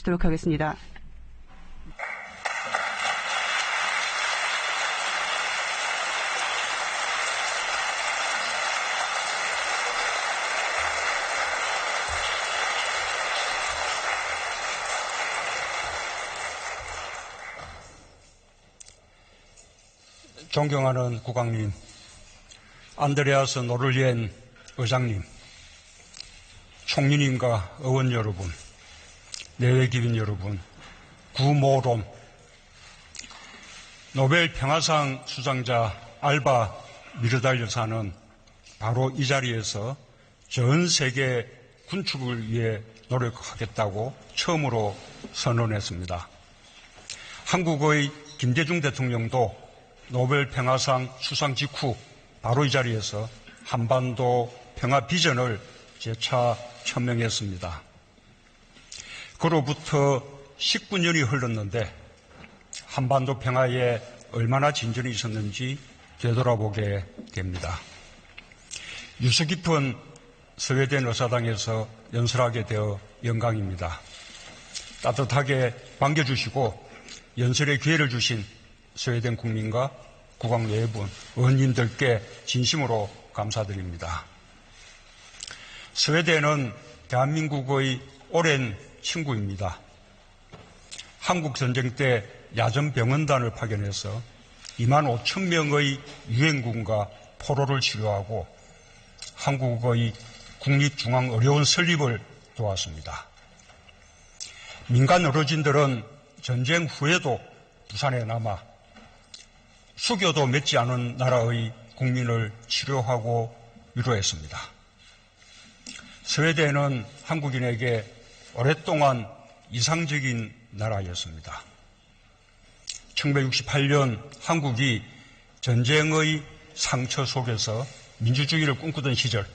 마치도록 하겠습니다. 존경하는 국왕님, 안드레아스 노를리엔 의장님, 총리님과 의원 여러분, 내외 기빈 여러분, 구모롬, 노벨 평화상 수상자 알바 미르달 여사는 바로 이 자리에서 전 세계 군축을 위해 노력하겠다고 처음으로 선언했습니다. 한국의 김대중 대통령도 노벨 평화상 수상 직후 바로 이 자리에서 한반도 평화 비전을 재차 천명했습니다. 그로부터 19년이 흘렀는데 한반도 평화에 얼마나 진전이 있었는지 되돌아보게 됩니다. 유서 깊은 스웨덴 의사당에서 연설하게 되어 영광입니다. 따뜻하게 반겨주시고 연설의 기회를 주신 스웨덴 국민과 국왕 외분, 의원님들께 진심으로 감사드립니다. 스웨덴은 대한민국의 오랜 친구입니다. 한국 전쟁 때 야전 병원단을 파견해서 2만 5천 명의 유엔군과 포로를 치료하고 한국의 국립중앙의료원 설립을 도왔습니다. 민간 의료진들은 전쟁 후에도 부산에 남아 수교도 맺지 않은 나라의 국민을 치료하고 위로했습니다. 스웨덴은 한국인에게 오랫동안 이상적인 나라였습니다. 1968년 한국이 전쟁의 상처 속에서 민주주의를 꿈꾸던 시절,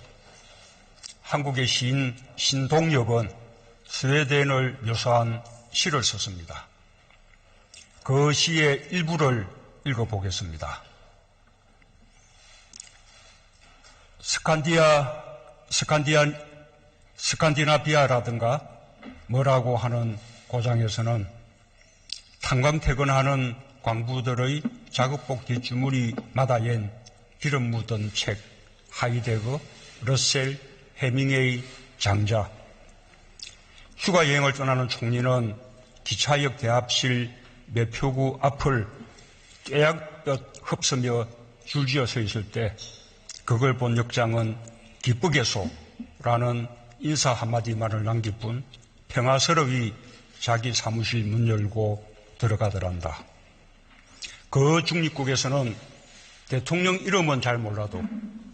한국의 시인 신동엽은 스웨덴을 묘사한 시를 썼습니다. 그 시의 일부를 읽어보겠습니다. 스칸디나비아라든가 뭐라고 하는 고장에서는 탄광퇴근하는 광부들의 작업복 뒷주머니 마다엔 기름 묻은 책, 하이데거, 러셀, 해밍웨이, 장자. 휴가 여행을 떠나는 총리는 기차역 대합실 매표구 앞을 떼약볕 흡수며 줄지어 서 있을 때 그걸 본 역장은 기쁘게소라는 인사 한마디만을 남길 뿐 평화스러이 자기 사무실 문 열고 들어가더란다. 그 중립국에서는 대통령 이름은 잘 몰라도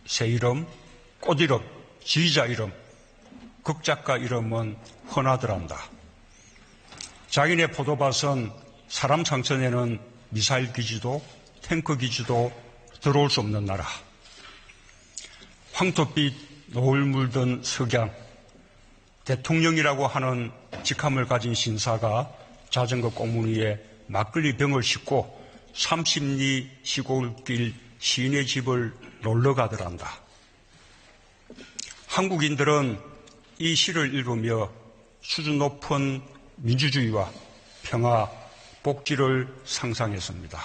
새 이름, 꽃 이름, 지휘자 이름, 극작가 이름은 흔하더란다. 자기네 포도밭은 사람 상선에는 미사일 기지도 탱크 기지도 들어올 수 없는 나라. 황토빛 노을 물든 석양, 대통령이라고 하는 직함을 가진 신사가 자전거 꽁무니에 막걸리 병을 싣고 30리 시골길 시인의 집을 놀러 가더란다. 한국인들은 이 시를 읽으며 수준 높은 민주주의와 평화, 복지를 상상했습니다.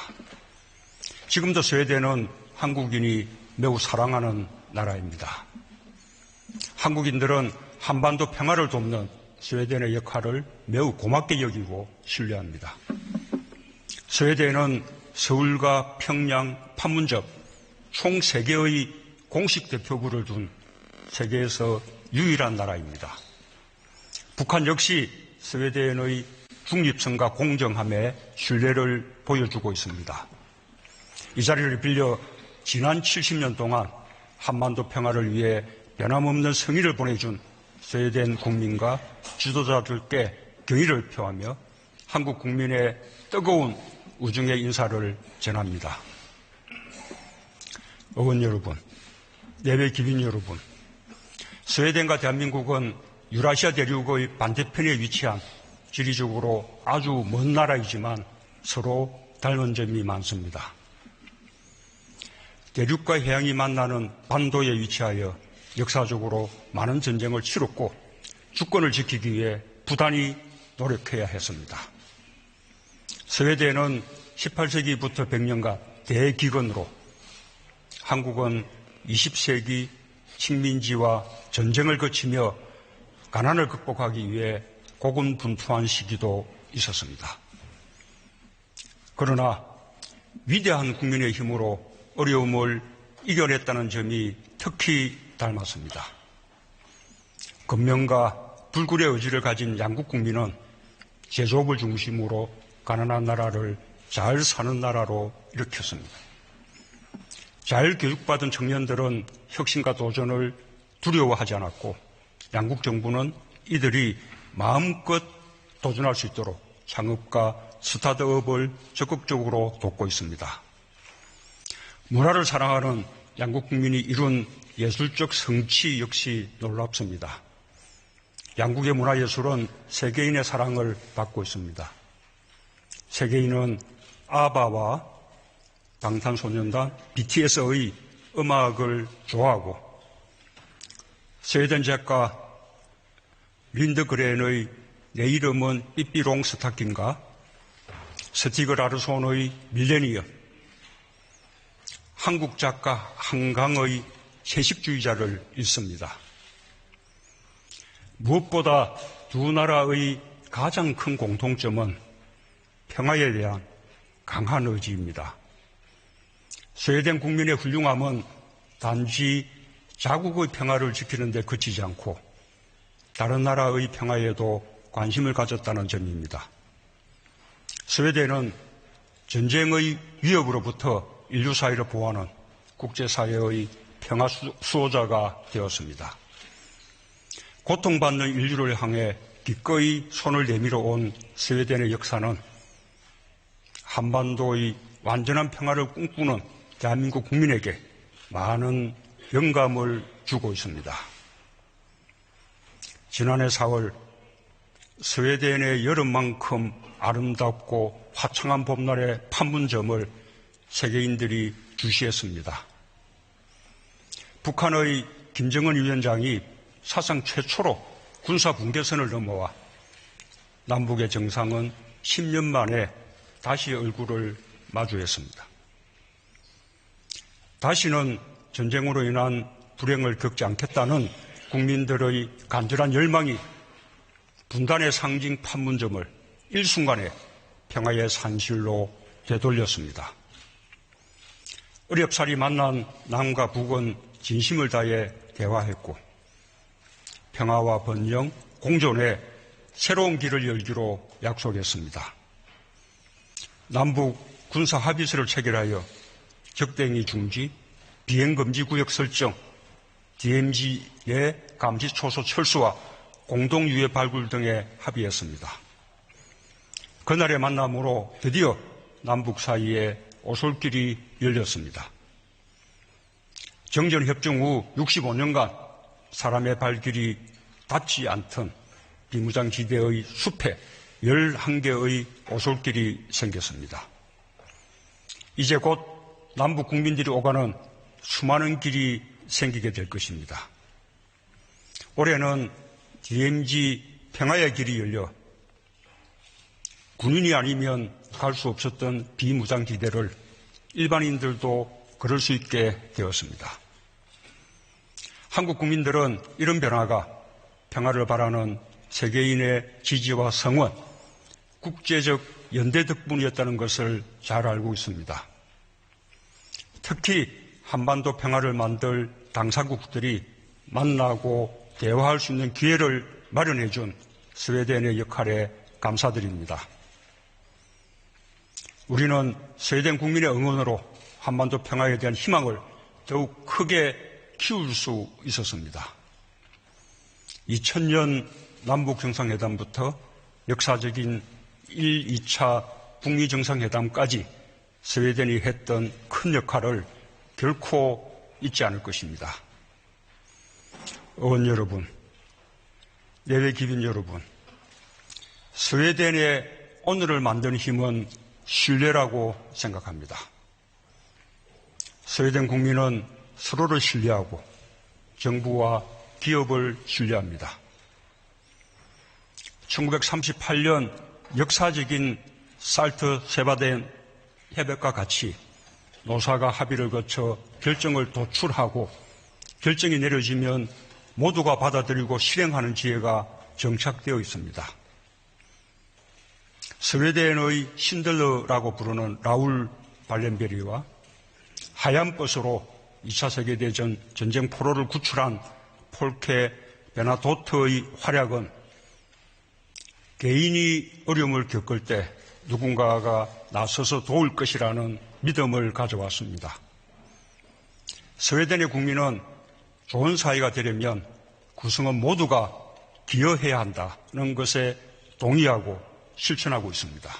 지금도 스웨덴은 한국인이 매우 사랑하는 나라입니다. 한국인들은 한반도 평화를 돕는 스웨덴의 역할을 매우 고맙게 여기고 신뢰합니다. 스웨덴은 서울과 평양, 판문점 총 3개의 공식 대표부를 둔 세계에서 유일한 나라입니다. 북한 역시 스웨덴의 중립성과 공정함에 신뢰를 보여주고 있습니다. 이 자리를 빌려 지난 70년 동안 한반도 평화를 위해 변함없는 성의를 보내준 스웨덴 국민과 지도자들께 경의를 표하며 한국 국민의 뜨거운 우중의 인사를 전합니다. 의원 여러분, 내외 기빈 여러분, 스웨덴과 대한민국은 유라시아 대륙의 반대편에 위치한 지리적으로 아주 먼 나라이지만 서로 닮은 점이 많습니다. 대륙과 해양이 만나는 반도에 위치하여 역사적으로 많은 전쟁을 치렀고 주권을 지키기 위해 부단히 노력해야 했습니다. 스웨덴은 18세기부터 100년간 대기근으로, 한국은 20세기 식민지와 전쟁을 거치며 가난을 극복하기 위해 고군분투한 시기도 있었습니다. 그러나 위대한 국민의 힘으로 어려움을 이겨냈다는 점이 특히 닮았습니다. 근면과 불굴의 의지를 가진 양국 국민은 제조업을 중심으로 가난한 나라를 잘 사는 나라로 일으켰습니다. 잘 교육받은 청년들은 혁신과 도전을 두려워하지 않았고, 양국 정부는 이들이 마음껏 도전할 수 있도록 창업과 스타트업을 적극적으로 돕고 있습니다. 문화를 사랑하는 양국 국민이 이룬 예술적 성취 역시 놀랍습니다. 양국의 문화예술은 세계인의 사랑을 받고 있습니다. 세계인은 아바와 방탄소년단 BTS의 음악을 좋아하고, 스웨덴 작가 린드그렌의 내 이름은 삐삐롱 스타킹과 스티그 라르손의 밀레니엄, 한국 작가 한강의 채식주의자를 읽습니다. 무엇보다 두 나라의 가장 큰 공통점은 평화에 대한 강한 의지입니다. 스웨덴 국민의 훌륭함은 단지 자국의 평화를 지키는 데 그치지 않고 다른 나라의 평화에도 관심을 가졌다는 점입니다. 스웨덴은 전쟁의 위협으로부터 인류 사회를 보호하는 국제사회의 평화 수호자가 되었습니다. 고통받는 인류를 향해 기꺼이 손을 내밀어 온 스웨덴의 역사는 한반도의 완전한 평화를 꿈꾸는 대한민국 국민에게 많은 영감을 주고 있습니다. 지난해 4월 스웨덴의 여름만큼 아름답고 화창한 봄날의 판문점을 세계인들이 주시했습니다. 북한의 김정은 위원장이 사상 최초로 군사 분계선을 넘어와 남북의 정상은 10년 만에 다시 얼굴을 마주했습니다. 다시는 전쟁으로 인한 불행을 겪지 않겠다는 국민들의 간절한 열망이 분단의 상징 판문점을 일순간에 평화의 산실로 되돌렸습니다. 어렵사리 만난 남과 북은 진심을 다해 대화했고, 평화와 번영, 공존에 새로운 길을 열기로 약속했습니다. 남북 군사 합의서를 체결하여 적대행위 중지, 비행금지 구역 설정, DMZ의 감시 초소 철수와 공동유해 발굴 등에 합의했습니다. 그날의 만남으로 드디어 남북 사이에 오솔길이 열렸습니다. 정전협정 후 65년간 사람의 발길이 닿지 않던 비무장지대의 숲에 11개의 오솔길이 생겼습니다. 이제 곧 남북 국민들이 오가는 수많은 길이 생기게 될 것입니다. 올해는 DMZ 평화의 길이 열려 군인이 아니면 갈 수 없었던 비무장지대를 일반인들도 걸을 수 있게 되었습니다. 한국 국민들은 이런 변화가 평화를 바라는 세계인의 지지와 성원, 국제적 연대 덕분이었다는 것을 잘 알고 있습니다. 특히 한반도 평화를 만들 당사국들이 만나고 대화할 수 있는 기회를 마련해준 스웨덴의 역할에 감사드립니다. 우리는 스웨덴 국민의 응원으로 한반도 평화에 대한 희망을 더욱 크게 키울 수 있었습니다. 2000년 남북 정상회담부터 역사적인 1, 2차 북미 정상회담까지 스웨덴이 했던 큰 역할을 결코 잊지 않을 것입니다. 의원 여러분, 내외 기빈 여러분, 스웨덴의 오늘을 만드는 힘은 신뢰라고 생각합니다. 스웨덴 국민은 서로를 신뢰하고 정부와 기업을 신뢰합니다. 1938년 역사적인 살트-세바덴 협약과 같이 노사가 합의를 거쳐 결정을 도출하고 결정이 내려지면 모두가 받아들이고 실행하는 지혜가 정착되어 있습니다. 스웨덴의 신들러라고 부르는 라울 발렌베리와 하얀 버스로 2차 세계대전 전쟁 포로를 구출한 폴케 베나도트의 활약은 개인이 어려움을 겪을 때 누군가가 나서서 도울 것이라는 믿음을 가져왔습니다. 스웨덴의 국민은 좋은 사회가 되려면 구성원 모두가 기여해야 한다는 것에 동의하고 실천하고 있습니다.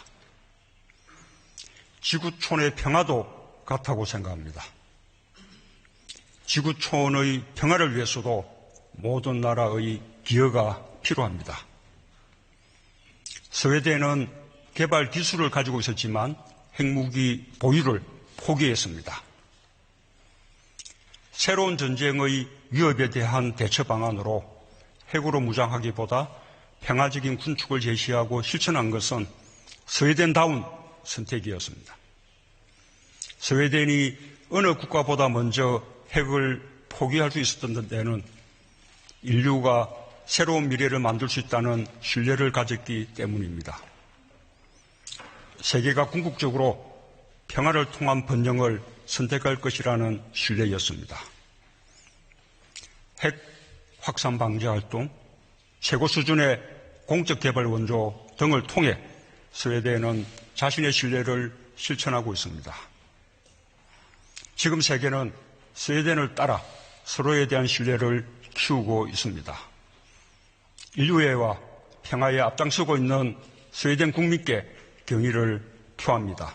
지구촌의 평화도 같다고 생각합니다. 지구촌의 평화를 위해서도 모든 나라의 기여가 필요합니다. 스웨덴은 개발 기술을 가지고 있었지만 핵무기 보유를 포기했습니다. 새로운 전쟁의 위협에 대한 대처 방안으로 핵으로 무장하기보다 평화적인 군축을 제시하고 실천한 것은 스웨덴다운 선택이었습니다. 스웨덴이 어느 국가보다 먼저 핵을 포기할 수 있었던 데는 인류가 새로운 미래를 만들 수 있다는 신뢰를 가졌기 때문입니다. 세계가 궁극적으로 평화를 통한 번영을 선택할 것이라는 신뢰였습니다. 핵 확산 방지 활동, 최고 수준의 공적 개발 원조 등을 통해 스웨덴은 자신의 신뢰를 실천하고 있습니다. 지금 세계는 스웨덴을 따라 서로에 대한 신뢰를 키우고 있습니다. 인류애와 평화에 앞장서고 있는 스웨덴 국민께 경의를 표합니다.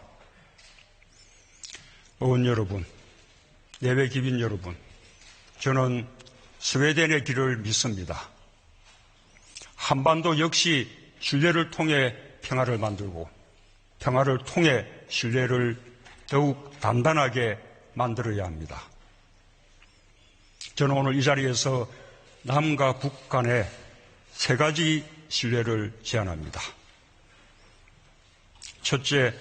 의원 여러분, 예배 기빈 여러분, 저는 스웨덴의 길을 믿습니다. 한반도 역시 신뢰를 통해 평화를 만들고 평화를 통해 신뢰를 더욱 단단하게 만들어야 합니다. 저는 오늘 이 자리에서 남과 북 간의 세 가지 신뢰를 제안합니다. 첫째,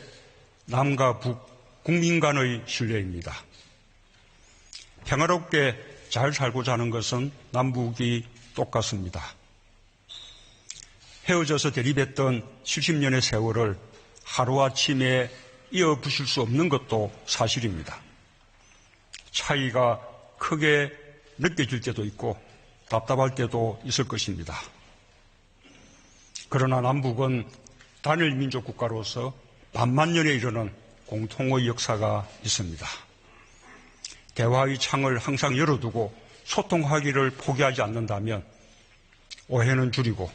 남과 북 국민 간의 신뢰입니다. 평화롭게 잘 살고자 하는 것은 남북이 똑같습니다. 헤어져서 대립했던 70년의 세월을 하루아침에 이어부실 수 없는 것도 사실입니다. 차이가 크게 느껴질 때도 있고 답답할 때도 있을 것입니다. 그러나 남북은 단일 민족 국가로서 반만년에 이르는 공통의 역사가 있습니다. 대화의 창을 항상 열어두고 소통하기를 포기하지 않는다면 오해는 줄이고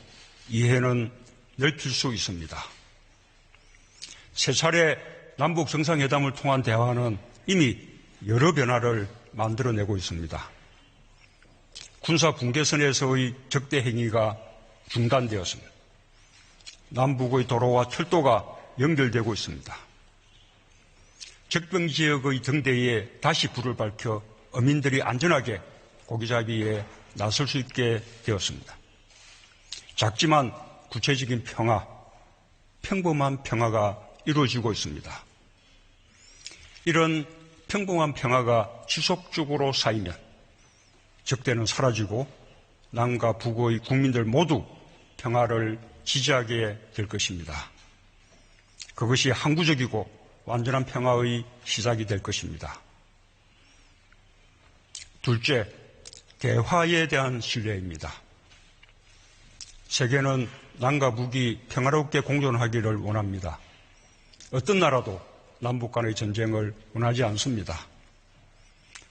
이해는 넓힐 수 있습니다. 세 차례 남북 정상회담을 통한 대화는 이미 여러 변화를 만들어내고 있습니다. 군사 분계선에서의 적대 행위가 중단되었습니다. 남북의 도로와 철도가 연결되고 있습니다. 적병 지역의 등대에 다시 불을 밝혀 어민들이 안전하게 고기잡이에 나설 수 있게 되었습니다. 작지만 구체적인 평화, 평범한 평화가 이루어지고 있습니다. 이런 평범한 평화가 지속적으로 쌓이면 적대는 사라지고 남과 북의 국민들 모두 평화를 지지하게 될 것입니다. 그것이 항구적이고 완전한 평화의 시작이 될 것입니다. 둘째, 대화에 대한 신뢰입니다. 세계는 남과 북이 평화롭게 공존하기를 원합니다. 어떤 나라도 남북 간의 전쟁을 원하지 않습니다.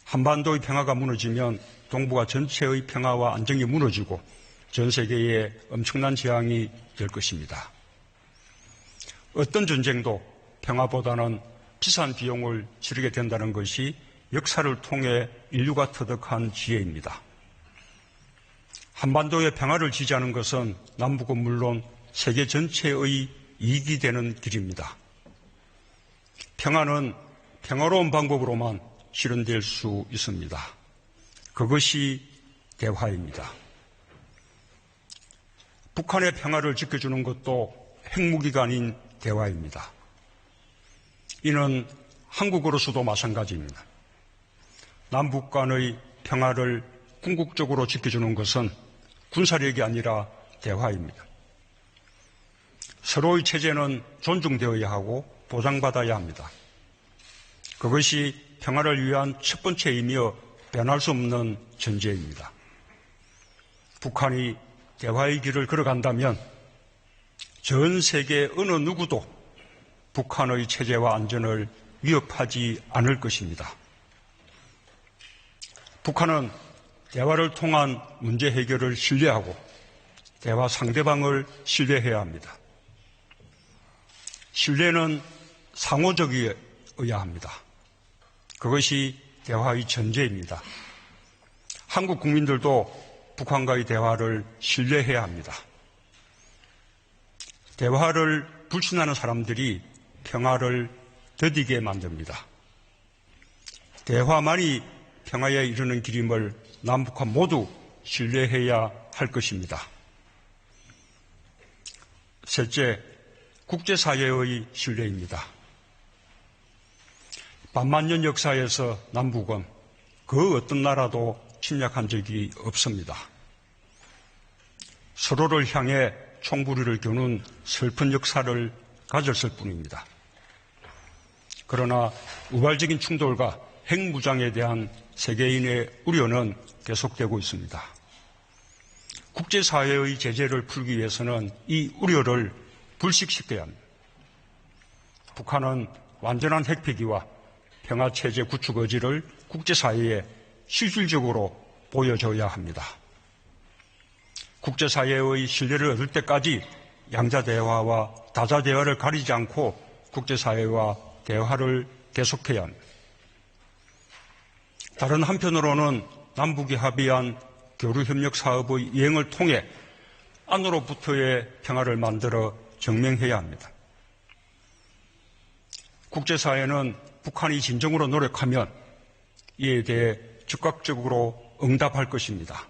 한반도의 평화가 무너지면 동북아 전체의 평화와 안정이 무너지고 전 세계에 엄청난 재앙이 될 것입니다. 어떤 전쟁도 평화보다는 비싼 비용을 치르게 된다는 것이 역사를 통해 인류가 터득한 지혜입니다. 한반도의 평화를 지지하는 것은 남북은 물론 세계 전체의 이익이 되는 길입니다. 평화는 평화로운 방법으로만 실현될 수 있습니다. 그것이 대화입니다. 북한의 평화를 지켜주는 것도 핵무기가 아닌 대화입니다. 이는 한국으로서도 마찬가지입니다. 남북 간의 평화를 궁극적으로 지켜주는 것은 군사력이 아니라 대화입니다. 서로의 체제는 존중되어야 하고 보장받아야 합니다. 그것이 평화를 위한 첫 번째이며 변할 수 없는 전제입니다. 북한이 대화의 길을 걸어간다면 전 세계 어느 누구도 북한의 체제와 안전을 위협하지 않을 것입니다. 북한은 대화를 통한 문제 해결을 신뢰하고 대화 상대방을 신뢰해야 합니다. 신뢰는 상호적이어야 합니다. 그것이 대화의 전제입니다. 한국 국민들도 북한과의 대화를 신뢰해야 합니다. 대화를 불신하는 사람들이 평화를 더디게 만듭니다. 대화만이 평화에 이르는 길임을 남북한 모두 신뢰해야 할 것입니다. 셋째, 국제사회의 신뢰입니다. 반만년 역사에서 남북은 그 어떤 나라도 침략한 적이 없습니다. 서로를 향해 총부리를 겨눈 슬픈 역사를 가졌을 뿐입니다. 그러나 우발적인 충돌과 핵무장에 대한 세계인의 우려는 계속되고 있습니다. 국제사회의 제재를 풀기 위해서는 이 우려를 불식시켜야 합니다. 북한은 완전한 핵폐기와 평화체제 구축 의지를 국제사회에 실질적으로 보여줘야 합니다. 국제사회의 신뢰를 얻을 때까지 양자대화와 다자대화를 가리지 않고 국제사회와 대화를 계속해야 합니다. 다른 한편으로는 남북이 합의한 교류협력 사업의 이행을 통해 안으로부터의 평화를 만들어 증명해야 합니다. 국제사회는 북한이 진정으로 노력하면 이에 대해 즉각적으로 응답할 것입니다.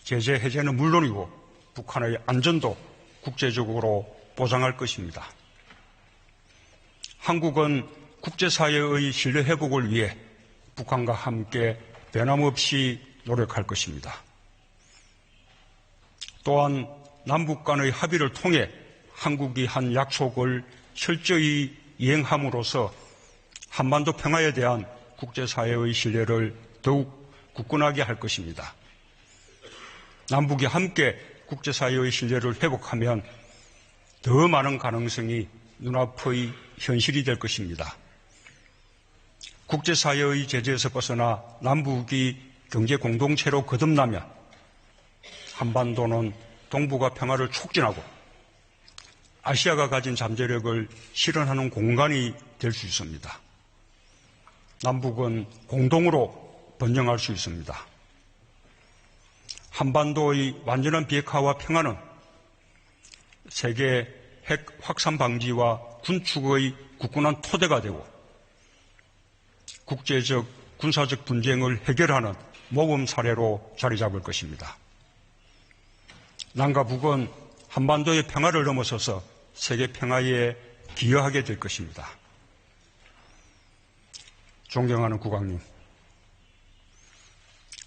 제재 해제는 물론이고 북한의 안전도 국제적으로 보장할 것입니다. 한국은 국제사회의 신뢰 회복을 위해 북한과 함께 변함없이 노력할 것입니다. 또한 남북 간의 합의를 통해 한국이 한 약속을 철저히 이행함으로써 한반도 평화에 대한 국제사회의 신뢰를 더욱 굳건하게 할 것입니다. 남북이 함께 국제사회의 신뢰를 회복하면 더 많은 가능성이 눈앞의 현실이 될 것입니다. 국제사회의 제재에서 벗어나 남북이 경제 공동체로 거듭나면 한반도는 동북아 평화를 촉진하고 아시아가 가진 잠재력을 실현하는 공간이 될 수 있습니다. 남북은 공동으로 번영할 수 있습니다. 한반도의 완전한 비핵화와 평화는 세계 핵 확산 방지와 군축의 굳건한 토대가 되고 국제적 군사적 분쟁을 해결하는 모범 사례로 자리 잡을 것입니다. 남과 북은 한반도의 평화를 넘어서서 세계 평화에 기여하게 될 것입니다. 존경하는 국왕님,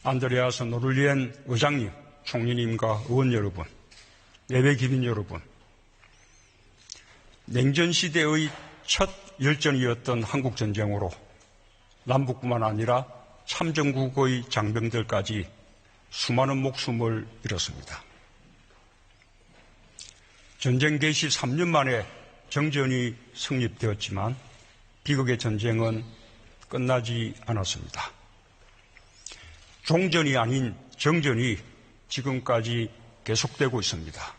안드레아스 노를리엔 의장님, 총리님과 의원 여러분, 예배 기빈 여러분, 냉전시대의 첫 열전이었던 한국전쟁으로 남북뿐만 아니라 참전국의 장병들까지 수많은 목숨을 잃었습니다. 전쟁 개시 3년 만에 정전이 성립되었지만 비극의 전쟁은 끝나지 않았습니다. 종전이 아닌 정전이 지금까지 계속되고 있습니다.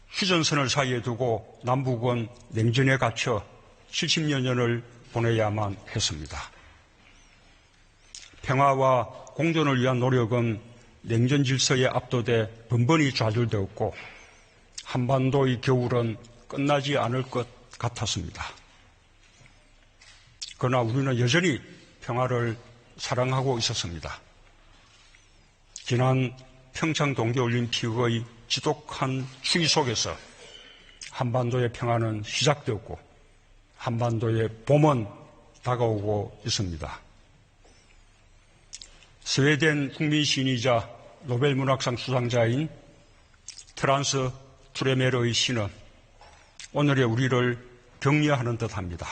휴전선을 사이에 두고 남북은 냉전에 갇혀 70여 년을 보내야만 했습니다. 평화와 공존을 위한 노력은 냉전 질서에 압도돼 번번이 좌절되었고 한반도의 겨울은 끝나지 않을 것 같았습니다. 그러나 우리는 여전히 평화를 사랑하고 있었습니다. 지난 평창 동계올림픽의 지독한 추위 속에서 한반도의 평화는 시작되었고 한반도의 봄은 다가오고 있습니다. 스웨덴 국민시인이자 노벨문학상 수상자인 트란스 투레메르의 시는 오늘의 우리를 격려하는 듯합니다.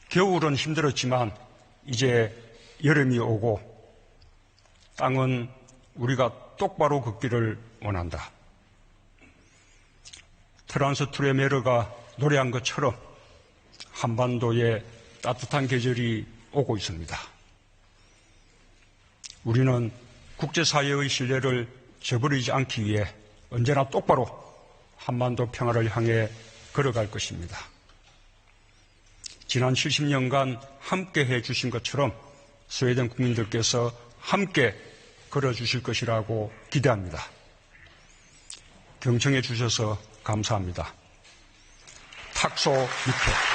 겨울은 힘들었지만 이제 여름이 오고 땅은 우리가 똑바로 걷기를 원한다. 트란스 투레메르가 노래한 것처럼 한반도에 따뜻한 계절이 오고 있습니다. 우리는 국제사회의 신뢰를 저버리지 않기 위해 언제나 똑바로 한반도 평화를 향해 걸어갈 것입니다. 지난 70년간 함께 해주신 것처럼 스웨덴 국민들께서 함께 걸어주실 것이라고 기대합니다. 경청해 주셔서 감사합니다. 탁소 6회